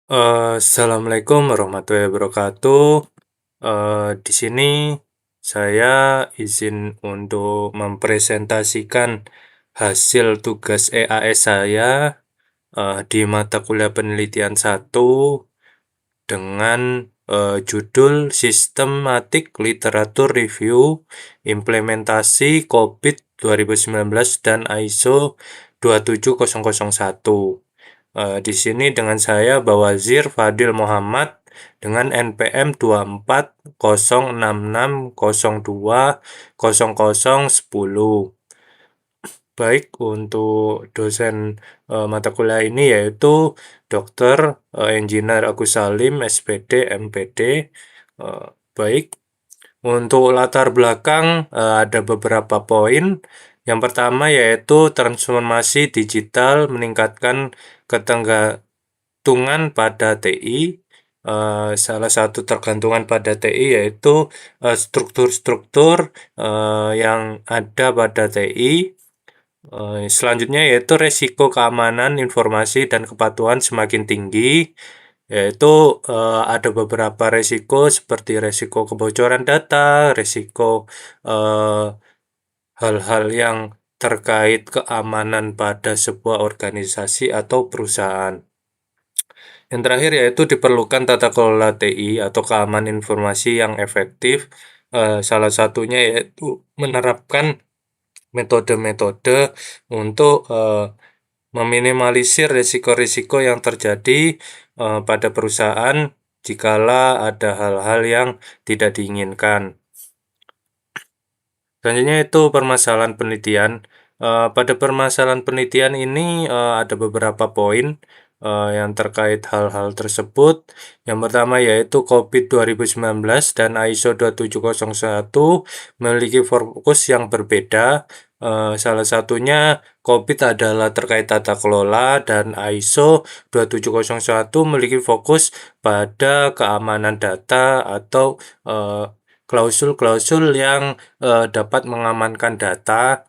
Assalamualaikum warahmatullahi wabarakatuh. Di sini saya izin untuk mempresentasikan hasil tugas EAS saya di mata kuliah penelitian 1 dengan judul Sistematik Literatur Review Implementasi COVID 2019 dan ISO 27001. Di sini dengan saya Bawazir Fadil Muhammad dengan NPM 240660200010. Baik, untuk dosen mata kuliah ini yaitu Dr. Engineer Agus Salim, SPD, MPD. Baik, untuk latar belakang ada beberapa poin. Yang pertama yaitu transformasi digital meningkatkan ketergantungan pada TI. Salah satu tergantungan pada TI yaitu struktur-struktur yang ada pada TI. Selanjutnya yaitu resiko keamanan informasi dan kepatuhan semakin tinggi, yaitu ada beberapa resiko seperti resiko kebocoran data, resiko hal-hal yang terkait keamanan pada sebuah organisasi atau perusahaan. Yang terakhir yaitu diperlukan tata kelola TI atau keamanan informasi yang efektif. Salah satunya yaitu menerapkan metode-metode untuk meminimalisir risiko-risiko yang terjadi pada perusahaan jikala ada hal-hal yang tidak diinginkan. Selanjutnya itu permasalahan penelitian. Pada permasalahan penelitian ini ada beberapa poin yang terkait hal-hal tersebut. Yang pertama yaitu COVID 2019 dan ISO 27001 memiliki fokus yang berbeda. Salah satunya COVID adalah terkait tata kelola dan ISO 27001 memiliki fokus pada keamanan data atau klausul-klausul yang dapat mengamankan data.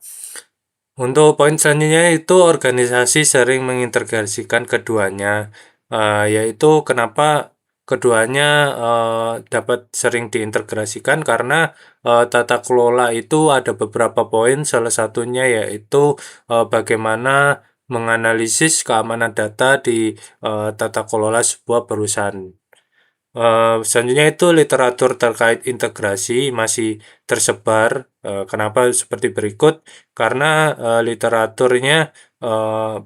Untuk poin selanjutnya itu organisasi sering mengintegrasikan keduanya, yaitu kenapa keduanya dapat sering diintegrasikan karena tata kelola itu ada beberapa poin, salah satunya yaitu bagaimana menganalisis keamanan data di tata kelola sebuah perusahaan. Selanjutnya itu literatur terkait integrasi masih tersebar. Kenapa seperti berikut? Karena literaturnya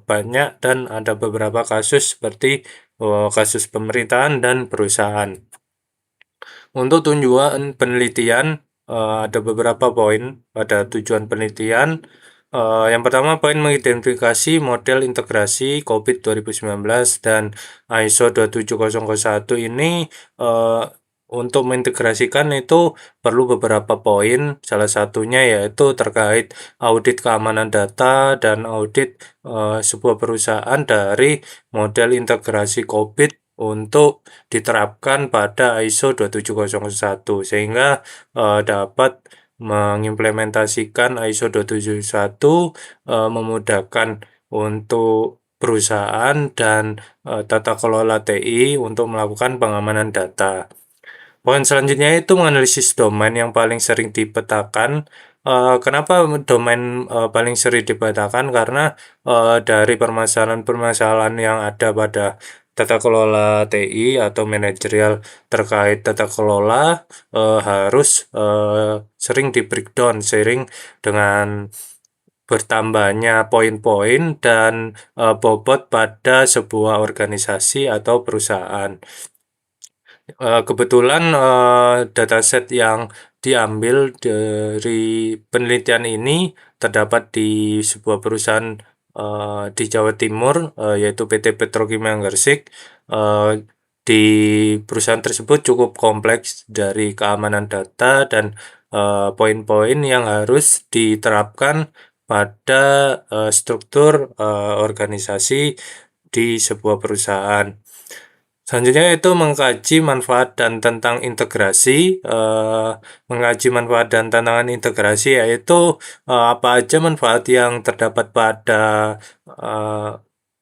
banyak dan ada beberapa kasus seperti kasus pemerintahan dan perusahaan. Untuk tujuan penelitian ada beberapa poin pada tujuan penelitian. Yang pertama poin mengidentifikasi model integrasi COVID 2019 dan ISO 27001 ini untuk mengintegrasikan itu perlu beberapa poin. Salah satunya yaitu terkait audit keamanan data dan audit sebuah perusahaan dari model integrasi COVID untuk diterapkan pada ISO 27001 sehingga dapat mengimplementasikan ISO 27001 memudahkan untuk perusahaan dan tata kelola TI untuk melakukan pengamanan data. Poin selanjutnya itu menganalisis domain yang paling sering dipetakan. Kenapa domain paling sering dipetakan? Karena dari permasalahan-permasalahan yang ada pada tata kelola TI atau manajerial terkait tata kelola harus sering di breakdown, sering dengan bertambahnya poin-poin dan bobot pada sebuah organisasi atau perusahaan. Kebetulan dataset yang diambil dari penelitian ini terdapat di sebuah perusahaan di Jawa Timur, yaitu PT Petrokimia Gresik. Di perusahaan tersebut cukup kompleks dari keamanan data dan poin-poin yang harus diterapkan pada struktur organisasi di sebuah perusahaan. Selanjutnya itu mengkaji manfaat dan tentang integrasi. Mengkaji manfaat dan tantangan integrasi yaitu apa aja manfaat yang terdapat pada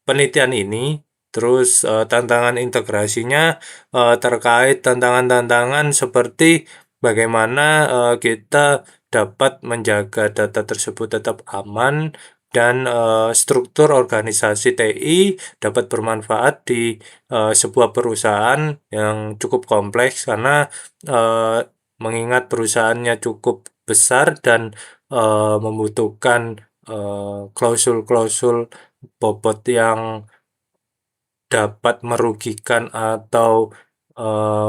penelitian ini. Terus tantangan integrasinya terkait tantangan-tantangan seperti bagaimana kita dapat menjaga data tersebut tetap aman dan struktur organisasi TI dapat bermanfaat di sebuah perusahaan yang cukup kompleks karena eh, mengingat perusahaannya cukup besar dan membutuhkan klausul-klausul bobot yang dapat merugikan atau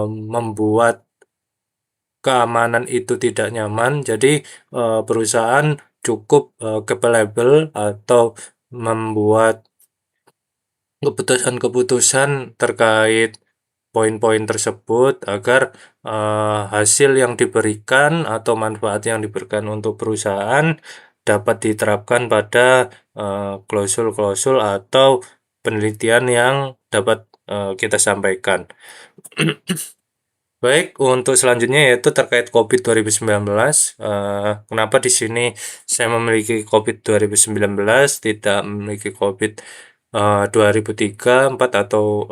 membuat keamanan itu tidak nyaman. Jadi perusahaan cukup capable atau membuat keputusan-keputusan terkait poin-poin tersebut agar hasil yang diberikan atau manfaat yang diberikan untuk perusahaan dapat diterapkan pada klausul-klausul atau penelitian yang dapat kita sampaikan. Baik, untuk selanjutnya yaitu terkait COVID 2019. Kenapa di sini saya memiliki COVID 2019, tidak memiliki COVID 2003, 4 atau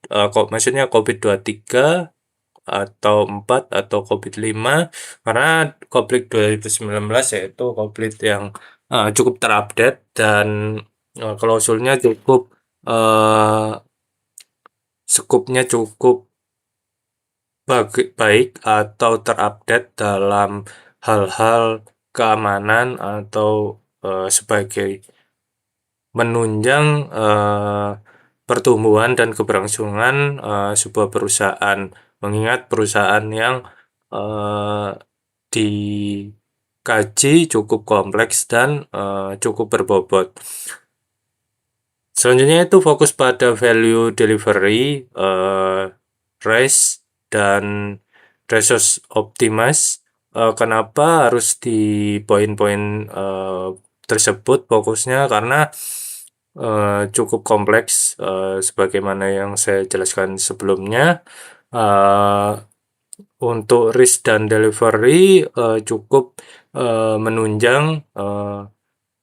kok maksudnya COVID 23 atau 4 atau COVID 5, karena COVID 2019 yaitu COVID yang cukup terupdate dan klausulnya cukup skupnya cukup baik atau terupdate dalam hal-hal keamanan atau sebagai menunjang pertumbuhan dan keberlangsungan sebuah perusahaan, mengingat perusahaan yang dikaji cukup kompleks dan cukup berbobot. Selanjutnya itu fokus pada value delivery, RACE, dan resource optimize. Kenapa harus di poin-poin tersebut fokusnya? Karena cukup kompleks, sebagaimana yang saya jelaskan sebelumnya. Untuk risk dan delivery cukup menunjang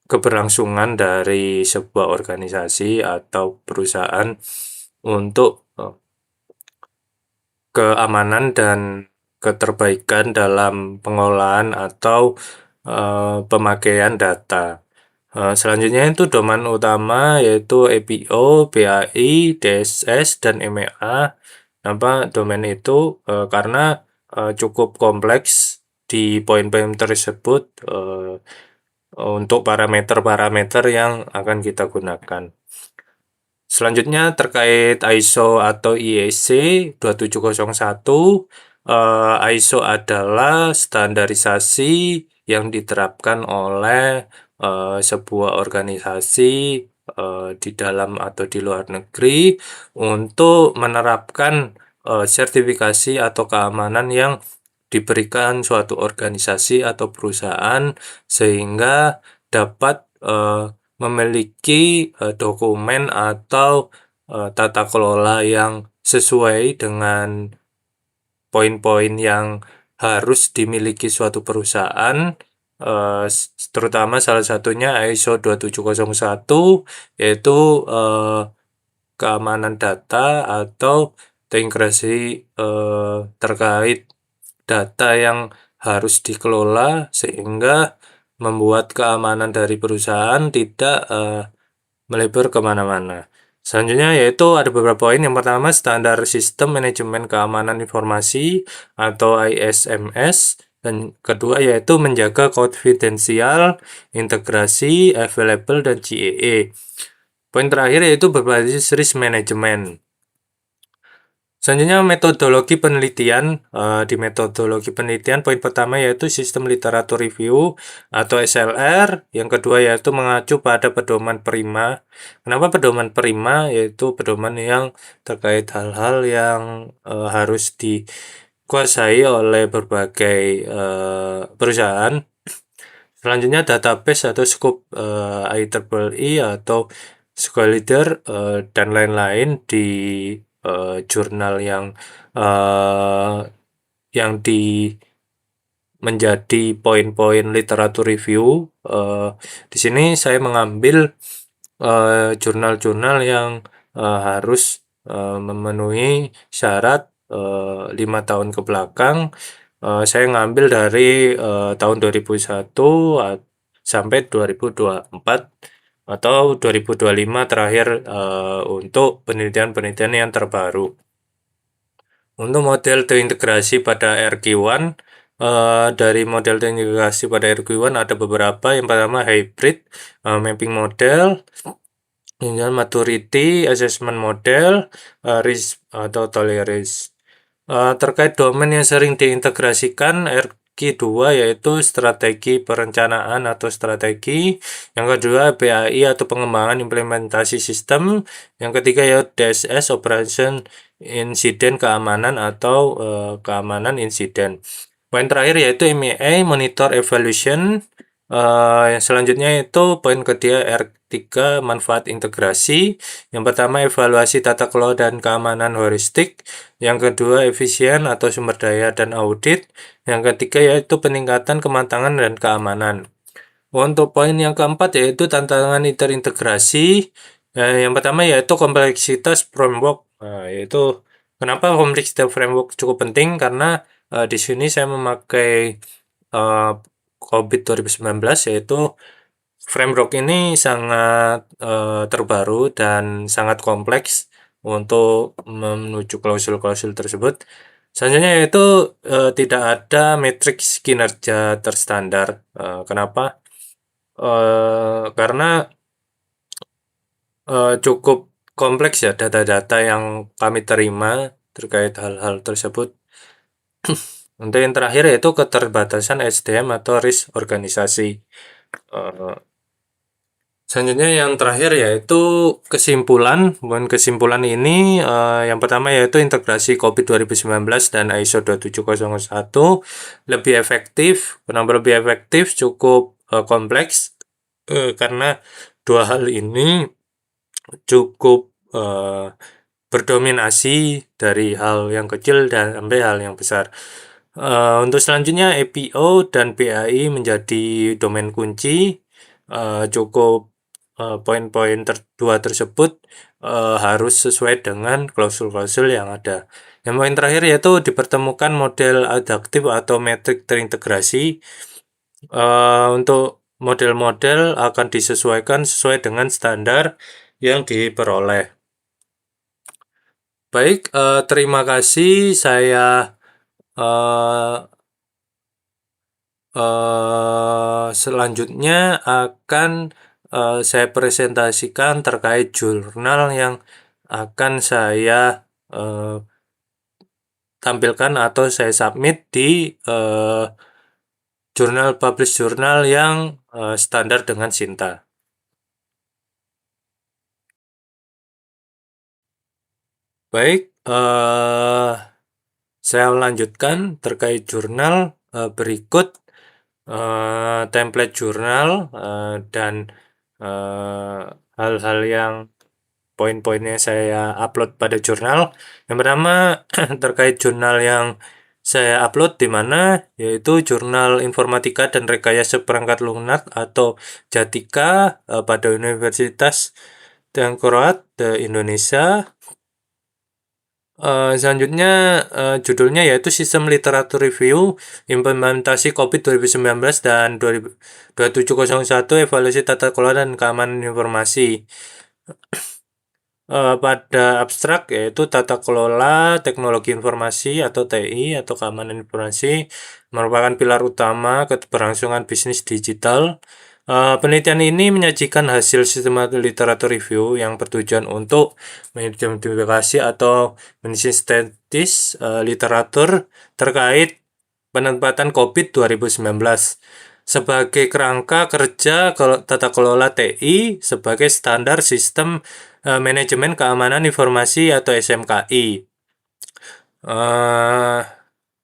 keberlangsungan dari sebuah organisasi atau perusahaan untuk keamanan dan keterbaikan dalam pengolahan atau pemakaian data. Selanjutnya itu domain utama yaitu APO, PAI, DSS, dan MEA. Kenapa domain itu? Karena cukup kompleks di poin-poin tersebut untuk parameter-parameter yang akan kita gunakan. Selanjutnya terkait ISO atau IEC 2701. ISO adalah standarisasi yang diterapkan oleh sebuah organisasi di dalam atau di luar negeri untuk menerapkan sertifikasi atau keamanan yang diberikan suatu organisasi atau perusahaan sehingga dapat memiliki dokumen atau tata kelola yang sesuai dengan poin-poin yang harus dimiliki suatu perusahaan, terutama salah satunya ISO 2701, yaitu keamanan data atau terintegrasi terkait data yang harus dikelola sehingga membuat keamanan dari perusahaan tidak melebar kemana-mana. Selanjutnya yaitu ada beberapa poin. Yang pertama, standar sistem manajemen keamanan informasi atau ISMS. Dan kedua yaitu menjaga konfidensial, integrasi, available, dan GAA. Poin terakhir yaitu berbasis risk management. Selanjutnya metodologi penelitian. Di metodologi penelitian poin pertama yaitu sistem literatur review atau SLR. Yang kedua yaitu mengacu pada pedoman prima. Kenapa pedoman prima? Yaitu pedoman yang terkait hal-hal yang harus dikuasai oleh berbagai perusahaan. Selanjutnya database atau scope IEEE atau Scholar dan lain-lain di jurnal yang menjadi poin-poin literatur review. Di sini saya mengambil jurnal-jurnal yang harus memenuhi syarat 5 tahun ke belakang. Saya ngambil dari tahun 2001 sampai 2024 atau 2025 terakhir untuk penelitian-penelitian yang terbaru. Untuk model terintegrasi pada RQ1, dari model terintegrasi pada RQ1 ada beberapa. Yang pertama hybrid mapping model, kemudian maturity assessment model, risk atau tolerance. Terkait domain yang sering diintegrasikan RQ2 yaitu strategi perencanaan atau strategi, yang kedua PAI atau pengembangan implementasi sistem, yang ketiga yaitu DSS operation insiden keamanan atau keamanan insiden. Poin terakhir yaitu MEA monitor evaluation. Yang selanjutnya itu poin ketiga R3 manfaat integrasi. Yang pertama evaluasi tata kelola dan keamanan heuristik. Yang kedua efisien atau sumber daya dan audit. Yang ketiga yaitu peningkatan kematangan dan keamanan. Untuk poin yang keempat yaitu tantangan terintegrasi. Yang pertama yaitu kompleksitas framework. Yaitu kenapa kompleksitas framework cukup penting, karena di sini saya memakai COVID 2019, yaitu framework ini sangat terbaru dan sangat kompleks untuk menuju klausul-klausul tersebut. Selanjutnya yaitu tidak ada matriks kinerja terstandar. Kenapa? Karena cukup kompleks ya data-data yang kami terima terkait hal-hal tersebut. Untuk yang terakhir yaitu keterbatasan SDM atau risk organisasi. Selanjutnya yang terakhir yaitu kesimpulan. Kesimpulan ini yang pertama yaitu integrasi COVID 2019 dan ISO 27001 lebih efektif. Kenapa lebih efektif? Cukup kompleks karena dua hal ini cukup berdominasi dari hal yang kecil dan sampai hal yang besar. Untuk selanjutnya EPO dan PAI menjadi domain kunci. Cukup poin-poin dua tersebut harus sesuai dengan klausul-klausul yang ada. Yang poin terakhir yaitu dipertemukan model adaptif atau metrik terintegrasi. Untuk model-model akan disesuaikan sesuai dengan standar yang diperoleh. Baik, terima kasih. Saya selanjutnya akan saya presentasikan terkait jurnal yang akan saya tampilkan atau saya submit di publish jurnal yang standar dengan Sinta. Baik, saya lanjutkan terkait jurnal berikut. Template jurnal dan hal-hal yang poin-poinnya saya upload pada jurnal. Yang pertama terkait jurnal yang saya upload di mana, yaitu jurnal informatika dan rekayasa perangkat lunak atau JATIKA pada Universitas Tengkorak Indonesia. Selanjutnya judulnya yaitu Sistem Literatur Review Implementasi COVID 2019 dan 2701 Evaluasi Tata Kelola dan Keamanan Informasi. Pada abstrak yaitu Tata Kelola Teknologi Informasi atau TI atau Keamanan Informasi merupakan pilar utama keberlangsungan bisnis digital. Penelitian ini menyajikan hasil sistematik literatur review yang bertujuan untuk mengidentifikasi atau mensintetis literatur terkait penempatan COVID 2019 sebagai kerangka kerja tata kelola TI sebagai standar sistem manajemen keamanan informasi atau SMKI.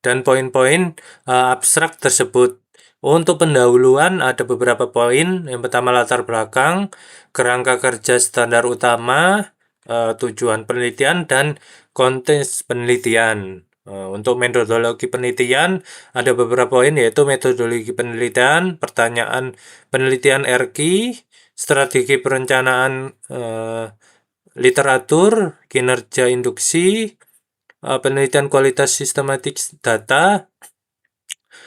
Dan poin-poin abstrak tersebut. Untuk pendahuluan ada beberapa poin. Yang pertama latar belakang, kerangka kerja standar utama, tujuan penelitian, dan konteks penelitian. Untuk metodologi penelitian ada beberapa poin yaitu metodologi penelitian, pertanyaan penelitian RQ, strategi perencanaan literatur, kinerja induksi, penelitian kualitas sistematik data.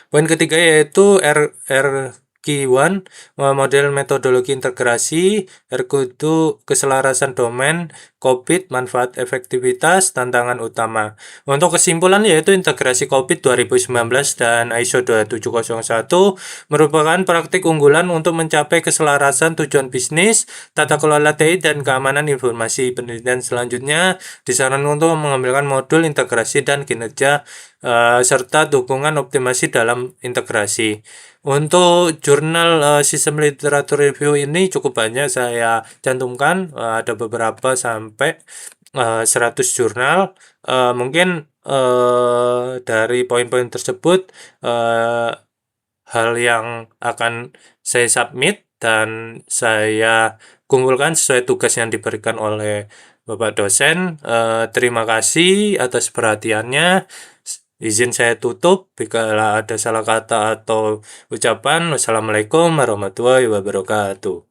Poin ketiga yaitu RQ1, model metodologi integrasi, RQ itu keselarasan domain, COVID, manfaat efektivitas, tantangan utama. Untuk kesimpulan yaitu integrasi COVID 2019 dan ISO 2701 merupakan praktik unggulan untuk mencapai keselarasan tujuan bisnis, tata kelola TI, dan keamanan informasi. Penelitian selanjutnya disarankan untuk mengambilkan modul integrasi dan kinerja serta dukungan optimasi dalam integrasi. Untuk jurnal sistem literatur review ini cukup banyak saya cantumkan, ada beberapa sampai 100 jurnal. Mungkin dari poin-poin tersebut hal yang akan saya submit dan saya kumpulkan sesuai tugas yang diberikan oleh Bapak dosen. Terima kasih atas perhatiannya. Izin saya tutup bila ada salah kata atau ucapan. Wassalamualaikum warahmatullahi wabarakatuh.